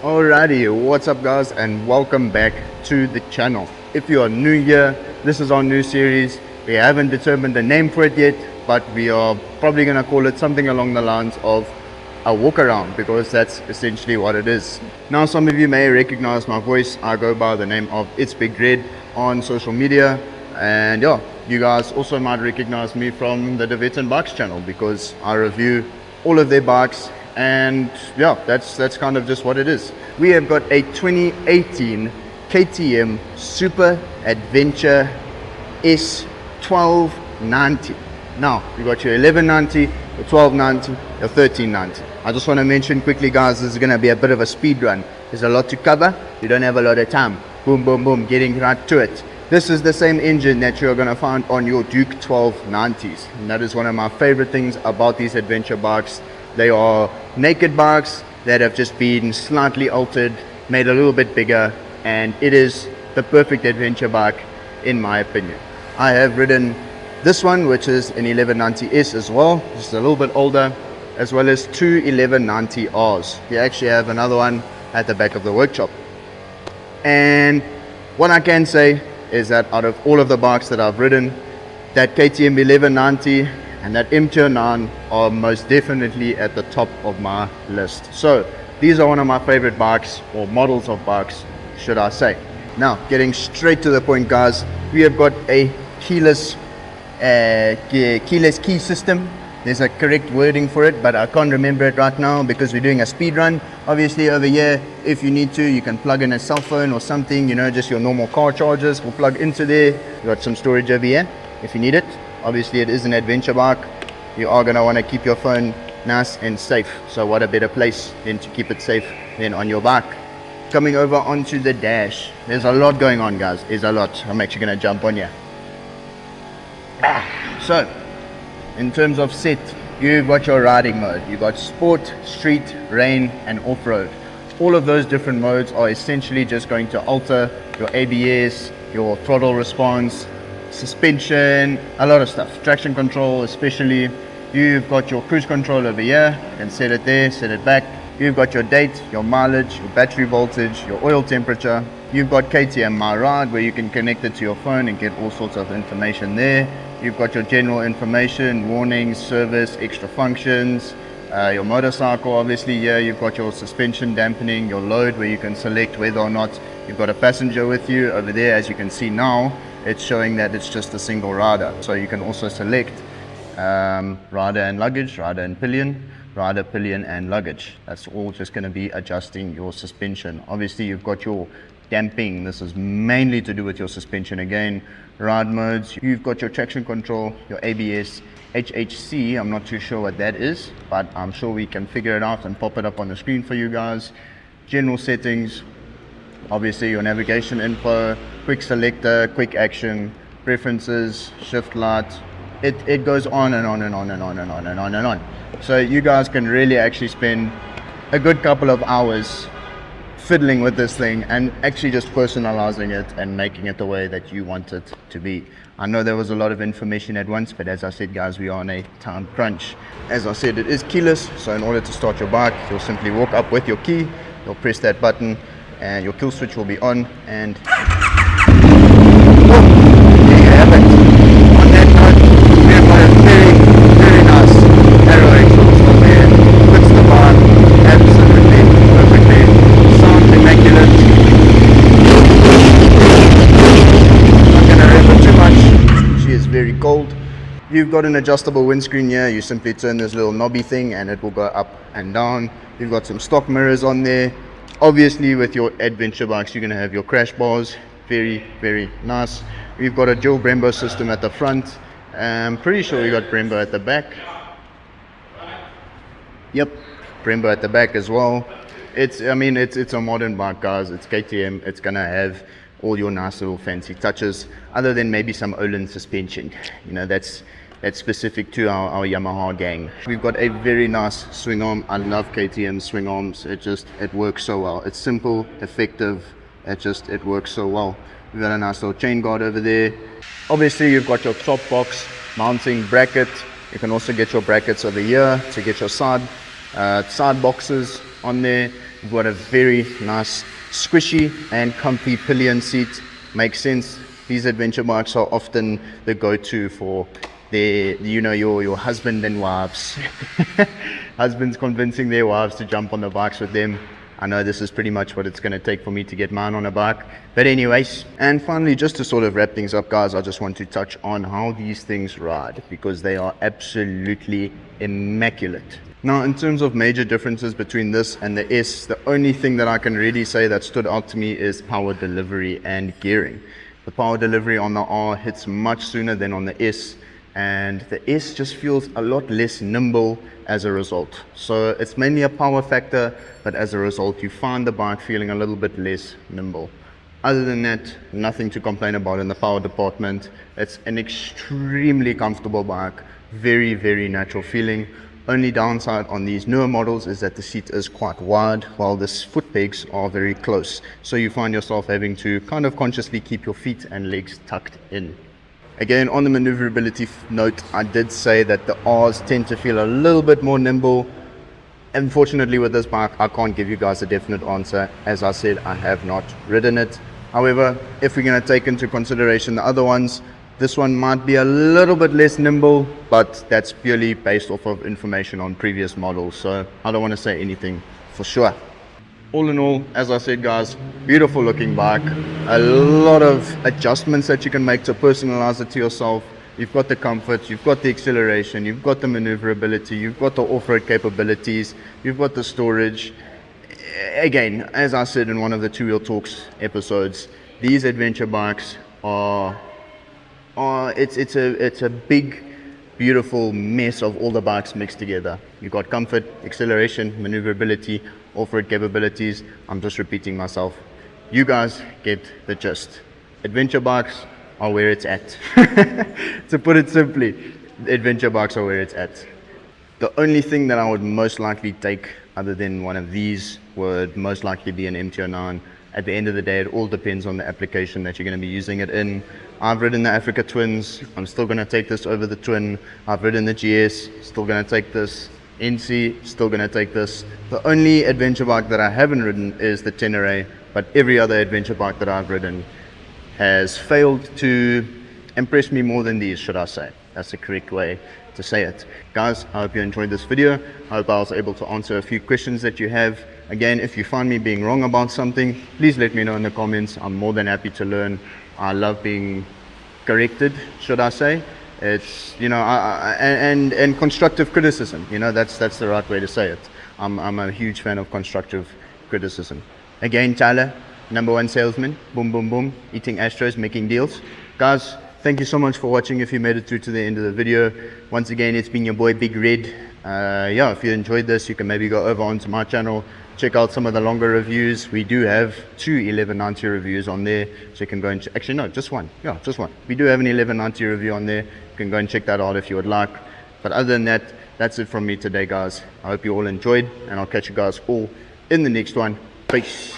Alrighty, what's up guys, and welcome back to the channel. If you are new here, this is our new series. We haven't determined the name for it yet, but we are probably gonna call it something along the lines of a walk around, because that's essentially what it is. Now some of you may recognize my voice. I go by the name of It's Big Red on social media, and yeah, you guys also might recognize me from the Dewet&Bikes channel because I review all of their bikes. And yeah, that's kind of just what it is. We have got a 2018 KTM SuperAdventure S1290. Now you got your 1190, your 1290, your 1390. I just want to mention quickly guys, this is going to be a bit of a speed run. There's a lot to cover, you don't have a lot of time. Boom boom boom, getting right to it. This is the same engine that you're going to find on your Duke 1290s, and that is one of my favorite things about these adventure bikes. They are naked bikes that have just been slightly altered, made a little bit bigger, and it is the perfect adventure bike in my opinion. I have ridden this one, which is an 1190S as well, just a little bit older, as well as two 1190Rs. You actually have another one at the back of the workshop. And what I can say is that out of all of the bikes that I've ridden, that KTM 1190 and that M209 are most definitely at the top of my list. So these are one of my favorite bikes, or models of bikes should I say. Now getting straight to the point guys, we have got a keyless key system. There's a correct wording for it, but I can't remember it right now because we're doing a speed run. Obviously over here, if you need to, you can plug in a cell phone or something, you know, just your normal car chargers will plug into there. You got some storage over here if you need it. Obviously it is an adventure bike. You are going to want to keep your phone nice and safe. So what a better place than to keep it safe than on your bike. Coming over onto the dash, there's a lot going on guys, there's a lot. I'm actually going to jump on here. So in terms of set, you've got your riding mode. You've got sport, street, rain and off-road. All of those different modes are essentially just going to alter your ABS, your throttle response, suspension, a lot of stuff. Traction control especially. You've got your cruise control over here. You can set it there, set it back. You've got your date, your mileage, your battery voltage, your oil temperature. You've got KTM My Ride, where you can connect it to your phone and get all sorts of information there. You've got your general information, warnings, service, extra functions, your motorcycle obviously here. You've got your suspension dampening, your load, where you can select whether or not you've got a passenger with you. Over there, as you can see now, it's showing that it's just a single rider. So you can also select rider and luggage, rider and pillion, rider, pillion and luggage. That's all just going to be adjusting your suspension. Obviously you've got your damping. This is mainly to do with your suspension again. Ride modes, you've got your traction control, your ABS, HHC, I'm not too sure what that is, but I'm sure we can figure it out and pop it up on the screen for you guys. General settings, obviously your navigation info, quick selector, quick action, preferences, shift light. It goes on and on and on and on and on and on and on. So you guys can really actually spend a good couple of hours fiddling with this thing and actually just personalizing it and making it the way that you want it to be. I know there was a lot of information at once, but as I said guys, we are on a time crunch. As I said, it is keyless, so in order to start your bike, you'll simply walk up with your key, you'll press that button and your kill switch will be on, and there you have it. On that note, we've got a very, very nice aero exhaust over here. Fits the bike absolutely perfectly. Sound immaculate. Not gonna rev it too much, she is very cold. You've got an adjustable windscreen here. You simply turn this little knobby thing and it will go up and down. You've got some stock mirrors on there. Obviously with your adventure bikes you're going to have your crash bars, very, very nice. We've got a dual Brembo system at the front. I'm pretty sure we got Brembo at the back. Yep, Brembo at the back as well. It's a modern bike guys, it's KTM, it's going to have all your nice little fancy touches, other than maybe some Öhlins suspension. You know, that's specific to our Yamaha gang. We've got a very nice swing arm. I love KTM swing arms. It works so well. It's simple, effective. It works so well. We've got a nice little chain guard over there. Obviously you've got your top box mounting bracket. You can also get your brackets over here to get your side boxes on there. We've got a very nice, squishy and comfy pillion seat. Makes sense. These adventure bikes are often the go-to for your husband and wives. Husbands convincing their wives to jump on the bikes with them. I know this is pretty much what it's going to take for me to get mine on a bike. But anyways, and finally, just to sort of wrap things up, guys, I just want to touch on how these things ride, because they are absolutely immaculate. Now, in terms of major differences between this and the S, the only thing that I can really say that stood out to me is power delivery and gearing. The power delivery on the R hits much sooner than on the S, and the S just feels a lot less nimble as a result. So it's mainly a power factor, but as a result, you find the bike feeling a little bit less nimble. Other than that, nothing to complain about in the power department. It's an extremely comfortable bike, very, very natural feeling. Only downside on these newer models is that the seat is quite wide, while the foot pegs are very close. So you find yourself having to kind of consciously keep your feet and legs tucked in. Again, on the maneuverability note, I did say that the R's tend to feel a little bit more nimble. Unfortunately, with this bike, I can't give you guys a definite answer. As I said, I have not ridden it. However, if we're going to take into consideration the other ones, this one might be a little bit less nimble, but that's purely based off of information on previous models. So I don't want to say anything for sure. All in all, as I said, guys, beautiful looking bike. A lot of adjustments that you can make to personalize it to yourself. You've got the comfort, you've got the acceleration, you've got the maneuverability, you've got the off-road capabilities, you've got the storage. Again, as I said in one of the Two Wheel Talks episodes, these adventure bikes it's a big, beautiful mess of all the bikes mixed together. You've got comfort, acceleration, maneuverability, off-road capabilities. I'm just repeating myself. You guys get the gist. Adventure bikes are where it's at. To put it simply, adventure bikes are where it's at. The only thing that I would most likely take other than one of these would most likely be an MT-09. At the end of the day, it all depends on the application that you're going to be using it in. I've ridden the Africa Twins. I'm still going to take this over the Twin. I've ridden the GS. Still going to take this. NC. Still going to take this. The only adventure bike that I haven't ridden is the Tenere, but every other adventure bike that I've ridden has failed to impress me more than these, should I say. That's the correct way to say it. Guys, I hope you enjoyed this video. I hope I was able to answer a few questions that you have. Again, if you find me being wrong about something, please let me know in the comments. I'm more than happy to learn. I love being corrected, should I say. It's, and constructive criticism, that's the right way to say it. I'm a huge fan of constructive criticism. Again, Tyler, #1 salesman, boom, boom, boom, eating Astros, making deals. Guys, thank you so much for watching if you made it through to the end of the video. Once again, it's been your boy, Big Red. If you enjoyed this, you can maybe go over onto my channel, check out some of the longer reviews. We do have 2 1190 reviews on there, so you can go and actually no, just one. Yeah, just one. We do have an 1190 review on there. You can go and check that out if you would like. But other than that, that's it from me today, guys. I hope you all enjoyed, and I'll catch you guys all in the next one. Peace.